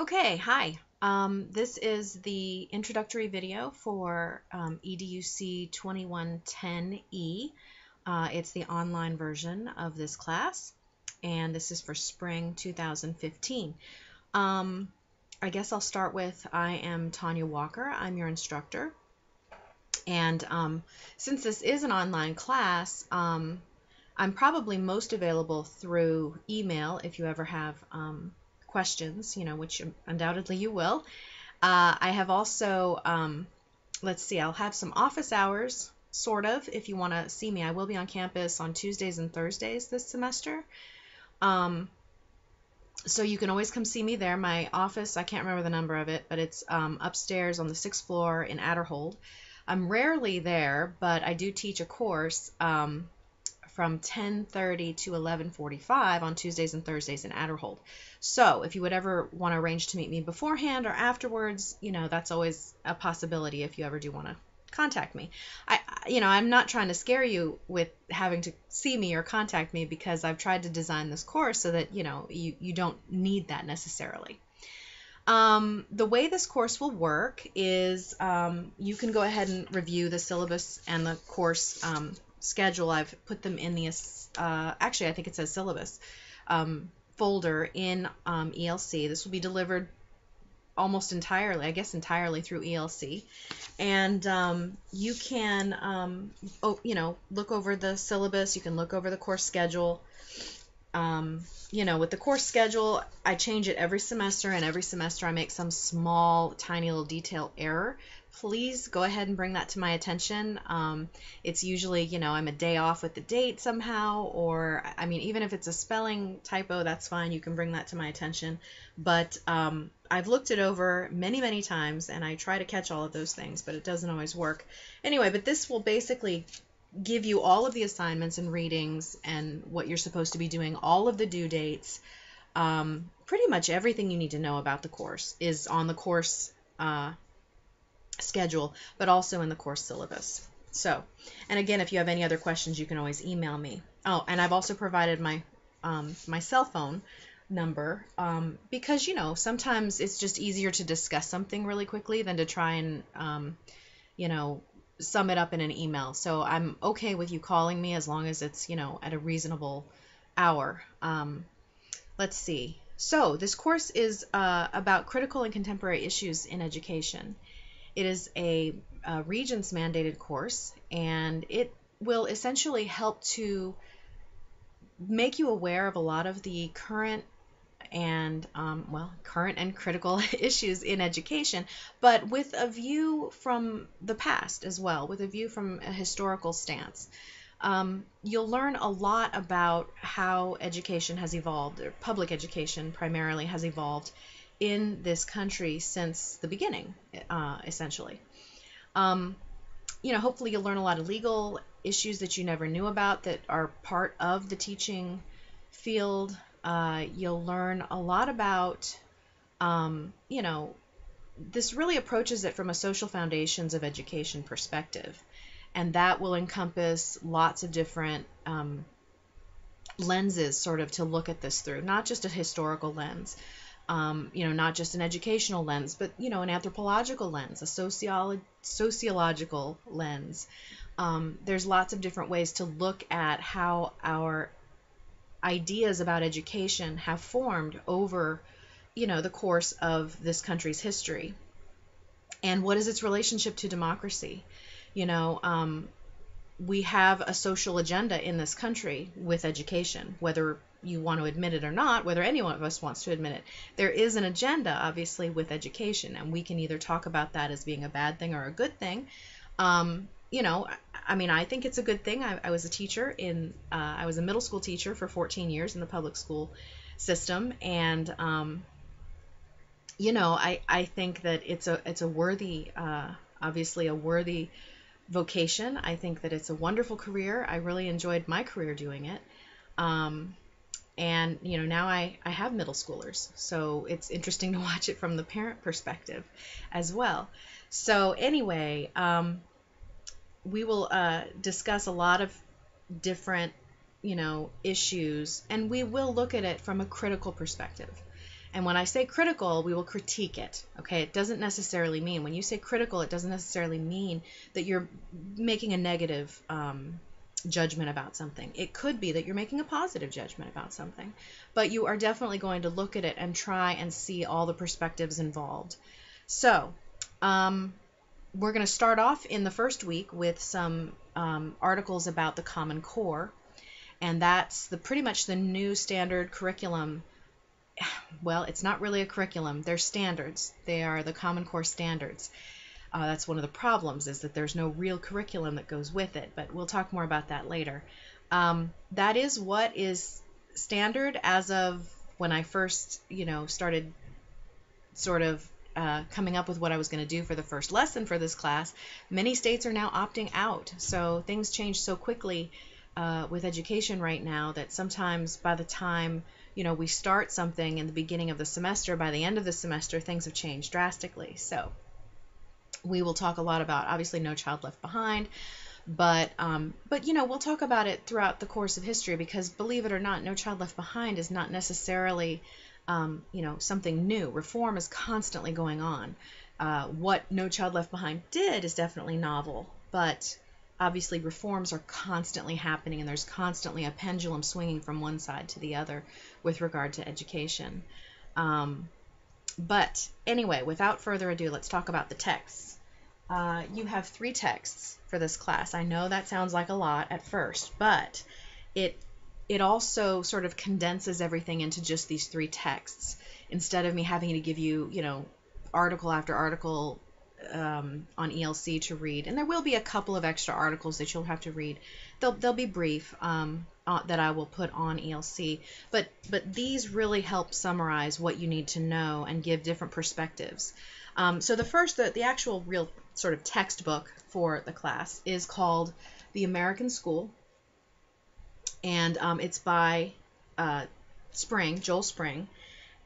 Okay, hi. This is the introductory video for EDUC 2110E. It's the online version of this class, and this is for spring 2015. I guess I'll start with I am Tanya Walker. I'm your instructor. And since this is an online class, I'm probably most available through email if you ever have questions, which undoubtedly you will. I have also, let's see, I'll have some office hours, sort of, if you want to see me. I will be on campus on Tuesdays and Thursdays this semester. So you can always come see me there. My office, I can't remember the number of it, but it's upstairs on the 6th floor in Adderhold. I'm rarely there, but I do teach a course from 10:30 to 11:45 on Tuesdays and Thursdays in Adderhold. So if you would ever want to arrange to meet me beforehand or afterwards, that's always a possibility if you ever do want to contact me. I'm not trying to scare you with having to see me or contact me, because I've tried to design this course so that, you don't need that necessarily. The way this course will work is you can go ahead and review the syllabus and the course schedule. I've put them in the, actually I think it says syllabus folder in ELC. This will be delivered almost entirely, I guess entirely through ELC. And you can, look over the syllabus, you can look over the course schedule. With the course schedule, I change it every semester, and every semester I make some small, tiny little detail error. Please go ahead and bring that to my attention. It's usually, I'm a day off with the date somehow, or, even if it's a spelling typo, that's fine. You can bring that to my attention. But I've looked it over many, many times, and I try to catch all of those things, but it doesn't always work. Anyway, but this will basically give you all of the assignments and readings and what you're supposed to be doing, all of the due dates. Pretty much everything you need to know about the course is on the course schedule, but also in the course syllabus. So, and again, if you have any other questions, you can always email me. Oh, and I've also provided my my cell phone number because, sometimes it's just easier to discuss something really quickly than to try and, sum it up in an email. So I'm okay with you calling me as long as it's, at a reasonable hour. Let's see. So this course is about critical and contemporary issues in education. It is a Regents mandated course, and it will essentially help to make you aware of a lot of the current and critical issues in education, but with a view from the past as well, with a view from a historical stance. You'll learn a lot about how education has evolved, or public education primarily has evolved in this country since the beginning, essentially. Hopefully you'll learn a lot of legal issues that you never knew about that are part of the teaching field. You'll learn a lot about, this really approaches it from a social foundations of education perspective, and that will encompass lots of different lenses sort of to look at this through, not just a historical lens, not just an educational lens, but, an anthropological lens, a sociological lens. There's lots of different ways to look at how our ideas about education have formed over, the course of this country's history. And what is its relationship to democracy? We have a social agenda in this country with education, whether you want to admit it or not, whether any one of us wants to admit it. There is an agenda, obviously, with education, and we can either talk about that as being a bad thing or a good thing. I think it's a good thing. I was a teacher I was a middle school teacher for 14 years in the public school system, and I think that it's a worthy, obviously a worthy vocation. I think that it's a wonderful career. I really enjoyed my career doing it. And now I have middle schoolers, so it's interesting to watch it from the parent perspective as well. So anyway, we will discuss a lot of different, issues, and we will look at it from a critical perspective. And when I say critical, we will critique it. Okay, it doesn't necessarily mean, when you say critical, it doesn't necessarily mean that you're making a negative judgment about something. It could be that you're making a positive judgment about something, but you are definitely going to look at it and try and see all the perspectives involved. So we're going to start off in the first week with some articles about the Common Core, and that's pretty much the new standard curriculum. Well, it's not really a curriculum. They're standards. They are the Common Core standards. That's one of the problems, is that there's no real curriculum that goes with it, but we'll talk more about that later. That is what is standard as of when I first, started sort of coming up with what I was going to do for the first lesson for this class. Many states are now opting out, so things change so quickly with education right now that sometimes by the time we start something in the beginning of the semester, by the end of the semester, things have changed drastically. So we will talk a lot about, obviously, No Child Left Behind, but we'll talk about it throughout the course of history, because believe it or not, No Child Left Behind is not necessarily something new. Reform is constantly going on. What No Child Left Behind did is definitely novel, but obviously reforms are constantly happening, and there's constantly a pendulum swinging from one side to the other with regard to education. But anyway, without further ado, let's talk about the texts. You have 3 texts for this class. I know that sounds like a lot at first, but it also sort of condenses everything into just these 3 texts, instead of me having to give you, article after article on ELC to read. And there will be a couple of extra articles that you'll have to read. They'll be brief, that I will put on ELC, but these really help summarize what you need to know and give different perspectives. So the actual real sort of textbook for the class is called The American School, and it's by Joel Spring,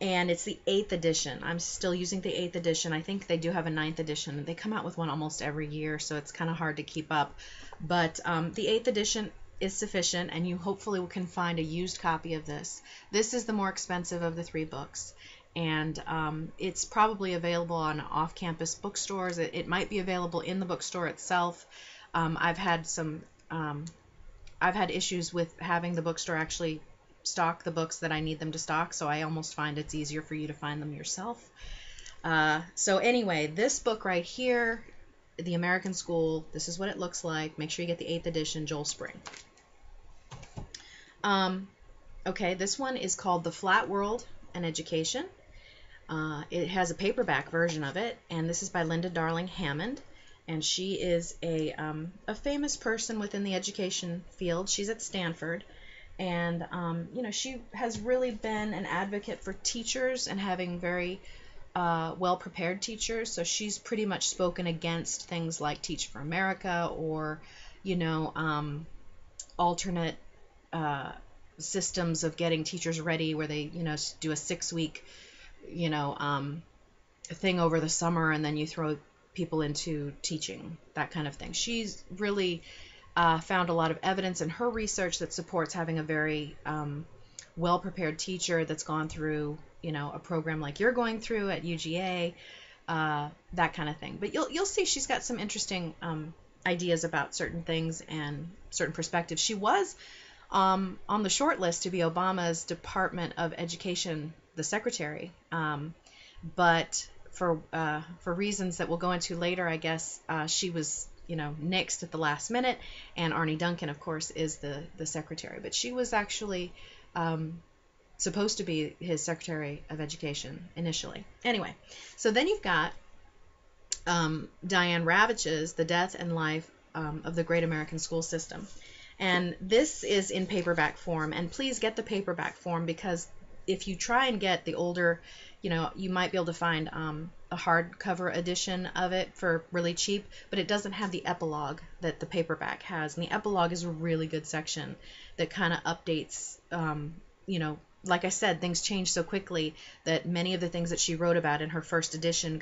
and it's the 8th edition. I'm still using the 8th edition. I think they do have a 9th edition. They come out with one almost every year, so it's kind of hard to keep up. But the 8th edition is sufficient, and you hopefully can find a used copy of this. This is the more expensive of the 3 books, and it's probably available on off-campus bookstores. It might be available in the bookstore itself. I've had issues with having the bookstore actually stock the books that I need them to stock, so I almost find it's easier for you to find them yourself. So anyway, this book right here, The American School, this is what it looks like. Make sure you get the 8th edition, Joel Spring. Okay, this one is called The Flat World and Education. It has a paperback version of it, and this is by Linda Darling Hammond, and she is a famous person within the education field. She's at Stanford, and she has really been an advocate for teachers and having very well-prepared teachers. So she's pretty much spoken against things like Teach for America, or alternate systems of getting teachers ready, where they do a 6-week thing over the summer, and then you throw people into teaching, that kind of thing. She's really found a lot of evidence in her research that supports having a very well-prepared teacher that's gone through a program like you're going through at UGA, that kind of thing. But you'll see she's got some interesting ideas about certain things and certain perspectives. She was on the short list to be Obama's Department of Education, the secretary, but for reasons that we'll go into later, I guess she was nixed at the last minute, and Arne Duncan, of course, is the secretary. But she was actually supposed to be his Secretary of Education initially. Anyway, so then you've got Diane Ravitch's The Death and Life of the Great American School System. And this is in paperback form, and please get the paperback form, because if you try and get the older, you might be able to find a hardcover edition of it for really cheap, but it doesn't have the epilogue that the paperback has. And the epilogue is a really good section that kind of updates, like I said, things change so quickly that many of the things that she wrote about in her first edition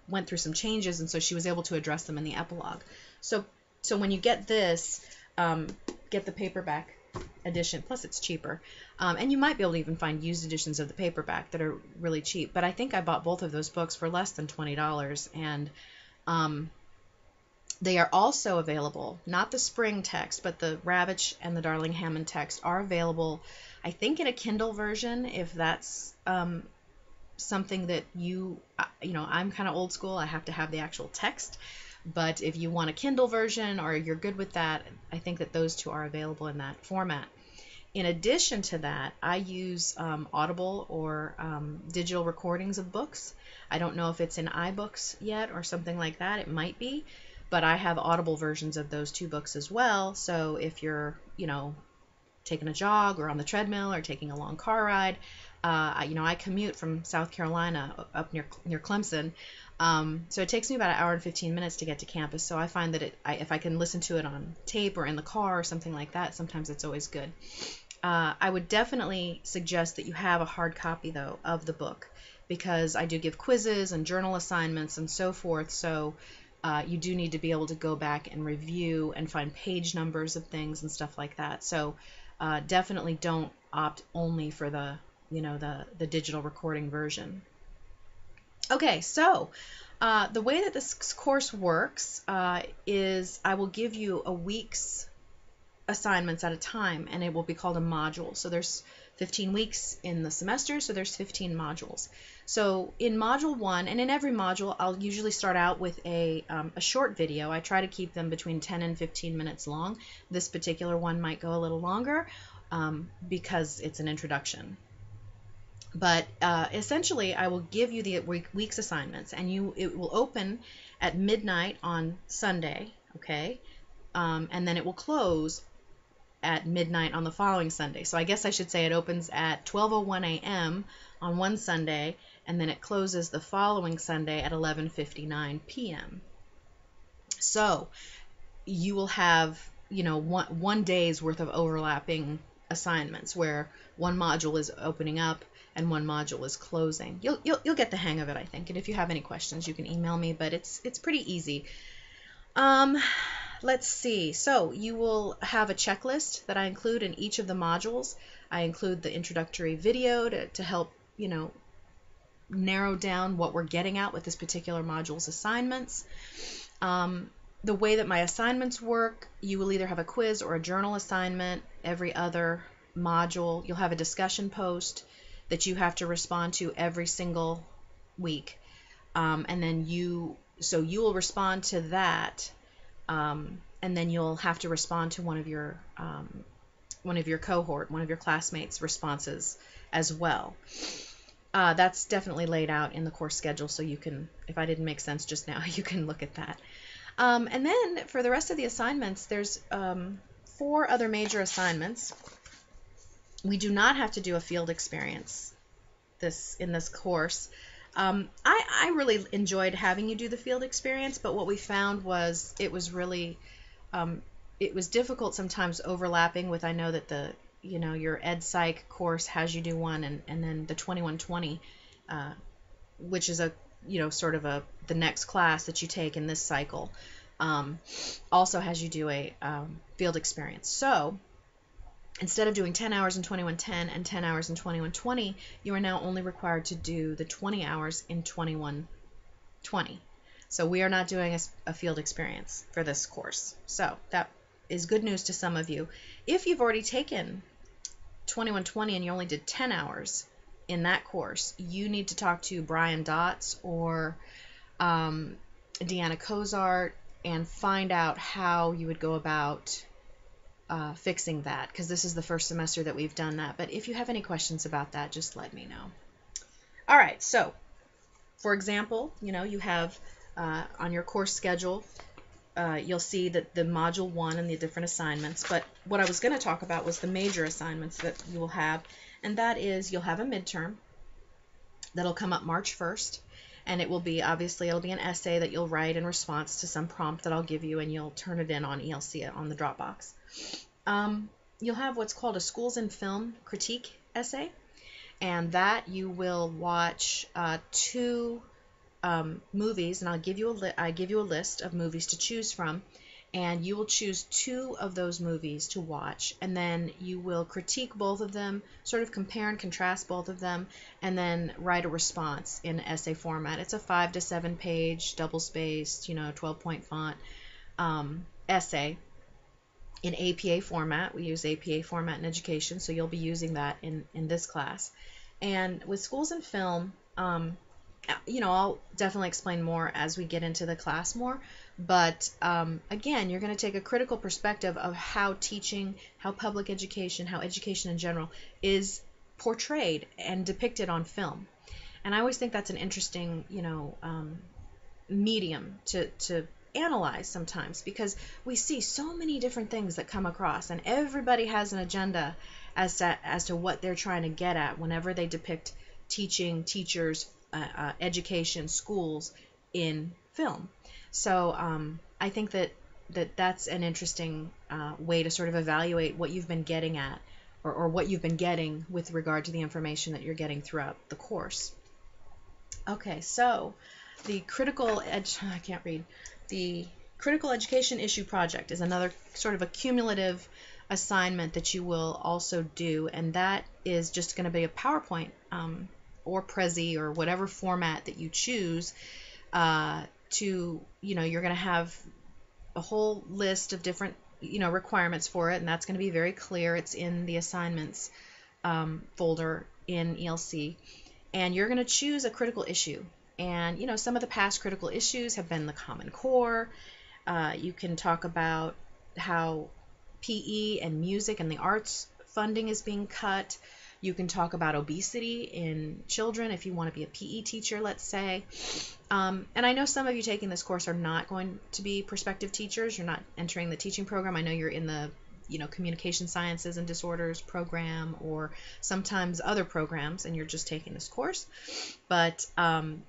went through some changes, and so she was able to address them in the epilogue. So when you get this, get the paperback edition. Plus, it's cheaper. And you might be able to even find used editions of the paperback that are really cheap. But I think I bought both of those books for less than $20. And they are also available, not the spring text, but the Ravitch and the Darling Hammond text are available, I think, in a Kindle version, if that's something that I'm kind of old school. I have to have the actual text. But if you want a Kindle version or you're good with that, I think that those two are available in that format. In addition to that, I use Audible or digital recordings of books. I don't know if it's in iBooks yet or something like that. It might be. But I have Audible versions of those two books as well. So if you're, taking a jog or on the treadmill or taking a long car ride, I commute from South Carolina up near Clemson. So it takes me about 1 hour and 15 minutes to get to campus. So I find that if I can listen to it on tape or in the car or something like that, sometimes it's always good. I would definitely suggest that you have a hard copy, though, of the book, because I do give quizzes and journal assignments and so forth. So you do need to be able to go back and review and find page numbers of things and stuff like that. So definitely don't opt only for the digital recording version. Okay, so the way that this course works is I will give you a week's assignments at a time, and it will be called a module. So there's 15 weeks in the semester, so there's 15 modules. So in module 1, and in every module, I'll usually start out with a short video. I try to keep them between 10 and 15 minutes long. This particular one might go a little longer because it's an introduction. But essentially, I will give you the week's assignments, and it will open at midnight on Sunday, okay? And then it will close at midnight on the following Sunday. So I guess I should say it opens at 12:01 a.m. on one Sunday, and then it closes the following Sunday at 11:59 p.m. So you will have, one day's worth of overlapping assignments where one module is opening up and one module is closing. You'll get the hang of it, I think. And if you have any questions, you can email me, but it's pretty easy. Let's see. So you will have a checklist that I include in each of the modules. I include the introductory video to help, narrow down what we're getting at with this particular module's assignments. The way that my assignments work, you will either have a quiz or a journal assignment every other module. You'll have a discussion post that you have to respond to every single week. And then you will respond to that, and then you'll have to respond to one of your cohort, one of your classmates' responses as well. That's definitely laid out in the course schedule, so you can, if I didn't make sense just now, you can look at that. And then for the rest of the assignments, there's 4 other major assignments. We do not have to do a field experience in this course. I really enjoyed having you do the field experience, but what we found was it was really it was difficult sometimes overlapping with, I know that your Ed Psych course has you do one, and then the 2120, which is the next class that you take in this cycle, also has you do a field experience. So instead of doing 10 hours in 2110 and 10 hours in 2120, you are now only required to do the 20 hours in 2120. So we are not doing a field experience for this course. So that is good news to some of you. If you've already taken 2120 and you only did 10 hours in that course, you need to talk to Brian Dotz or Deanna Cozart and find out how you would go about fixing that, because this is the first semester that we've done that. But if you have any questions about that, just let me know. All right, so for example, you have on your course schedule, you'll see that the module 1 and the different assignments, but what I was going to talk about was the major assignments that you will have, and that is you'll have a midterm that'll come up March 1st, and it'll be an essay that you'll write in response to some prompt that I'll give you, and you'll turn it in on ELC on the Dropbox. You'll have what's called a Schools and Film critique essay, and that you will watch 2 movies, and I give you a list of movies to choose from, and you will choose two of those movies to watch, and then you will critique both of them, sort of compare and contrast both of them, and then write a response in essay format. It's a 5 to 7 page, double-spaced, 12-point font essay in APA format. We use APA format in education, so you'll be using that in this class. And with schools and film, I'll definitely explain more as we get into the class more, but again, you're going to take a critical perspective of how teaching, how public education, how education in general is portrayed and depicted on film. And I always think that's an interesting, medium to analyze sometimes, because we see so many different things that come across, and everybody has an agenda as to what they're trying to get at whenever they depict teaching, teachers, education, schools in film. So I think that's an interesting way to sort of evaluate what you've been getting at, or what you've been getting with regard to the information that you're getting throughout the course. Okay, so the critical education issue project is another sort of a cumulative assignment that you will also do, and that is just going to be a PowerPoint or Prezi or whatever format that you choose you're going to have a whole list of different requirements for it, and that's going to be very clear. It's in the assignments folder in ELC, and you're going to choose a critical issue. And some of the past critical issues have been the Common Core. You can talk about how PE and music and the arts funding is being cut. You can talk about obesity in children if you want to be a PE teacher, let's say. And I know some of you taking this course are not going to be prospective teachers. You're not entering the teaching program. I know you're in the communication sciences and disorders program, or sometimes other programs, and you're just taking this course. But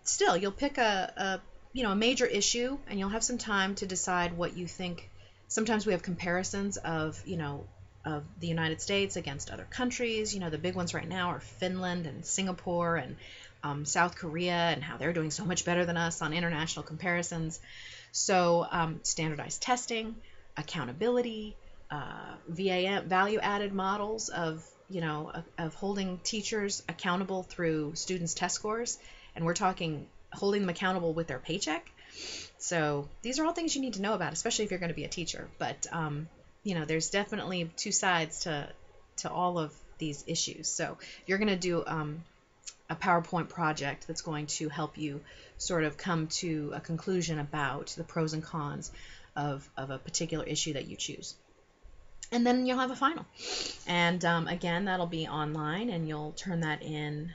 still, you'll pick a major issue, and you'll have some time to decide what you think. Sometimes we have comparisons of the United States against other countries. The big ones right now are Finland and Singapore and South Korea, and how they're doing so much better than us on international comparisons. So standardized testing, accountability, value-added models of holding teachers accountable through students' test scores, and we're talking holding them accountable with their paycheck. So these are all things you need to know about, especially if you're going to be a teacher. But there's definitely two sides to all of these issues. So you're going to do a PowerPoint project that's going to help you sort of come to a conclusion about the pros and cons of a particular issue that you choose. And then you'll have a final. And again, that'll be online, and you'll turn that in,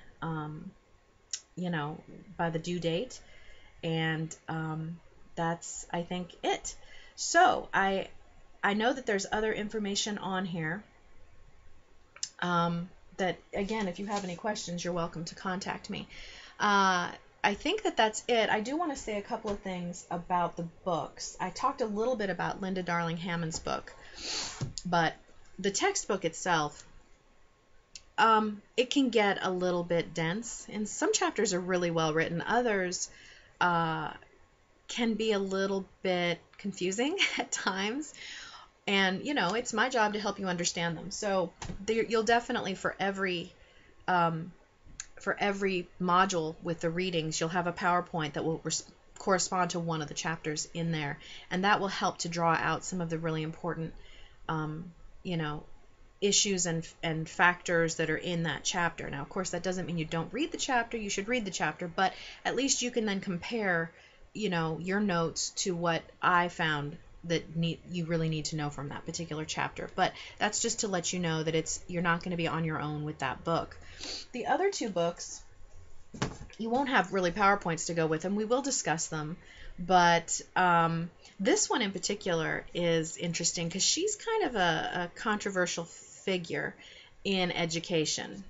by the due date. And that's, I think, it. So I know that there's other information on here that, again, if you have any questions, you're welcome to contact me. I think that's it. I do want to say a couple of things about the books. I talked a little bit about Linda Darling Hammond's book, but the textbook itself, it can get a little bit dense, and some chapters are really well written. Others can be a little bit confusing at times, and it's my job to help you understand them. So you'll definitely, for every module with the readings, you'll have a PowerPoint that will correspond to one of the chapters in there, and that will help to draw out some of the really important issues and factors that are in that chapter. Now, of course, that doesn't mean you don't read the chapter. You should read the chapter, but at least you can then compare your notes to what I found that you really need to know from that particular chapter. But that's just to let you know that you're not going to be on your own with that book. The other two books, you won't have really PowerPoints to go with them. We will discuss them, but this one in particular is interesting because she's kind of a controversial figure in education.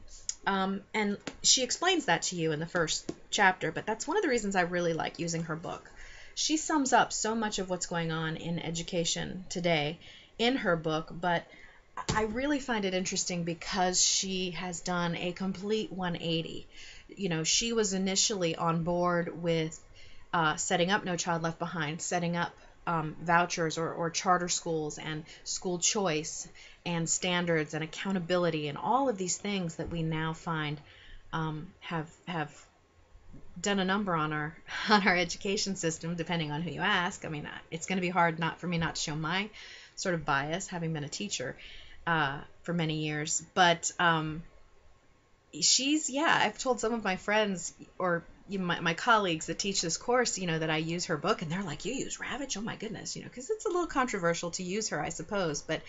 And she explains that to you in the first chapter, but that's one of the reasons I really like using her book. She sums up so much of what's going on in education today in her book, but I really find it interesting because she has done a complete 180. She was initially on board with setting up No Child Left Behind, setting up vouchers or charter schools and school choice and standards and accountability and all of these things that we now find have done a number on our on our education system, depending on who you ask. I mean, it's going to be hard not for me not to show my sort of bias, having been a teacher for many years. But I've told some of my friends or my colleagues that teach this course, that I use her book, and they're like, "You use Ravitch? Oh my goodness," because it's a little controversial to use her, I suppose. But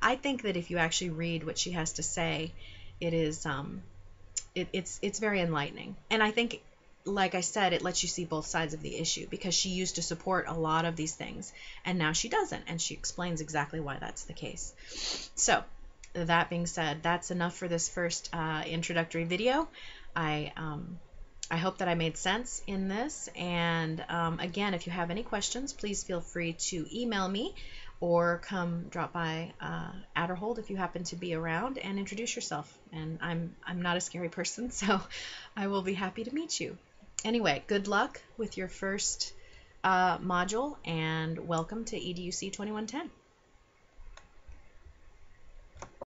I think that if you actually read what she has to say, it is it's very enlightening. And I think, like I said, it lets you see both sides of the issue, because she used to support a lot of these things and now she doesn't, and she explains exactly why that's the case. So that being said, that's enough for this first introductory video. I hope that I made sense in this, and again, if you have any questions, please feel free to email me or come drop by Adderhold if you happen to be around, and introduce yourself. And I'm not a scary person, so I will be happy to meet you. Anyway, good luck with your first module, and welcome to EDUC 2110.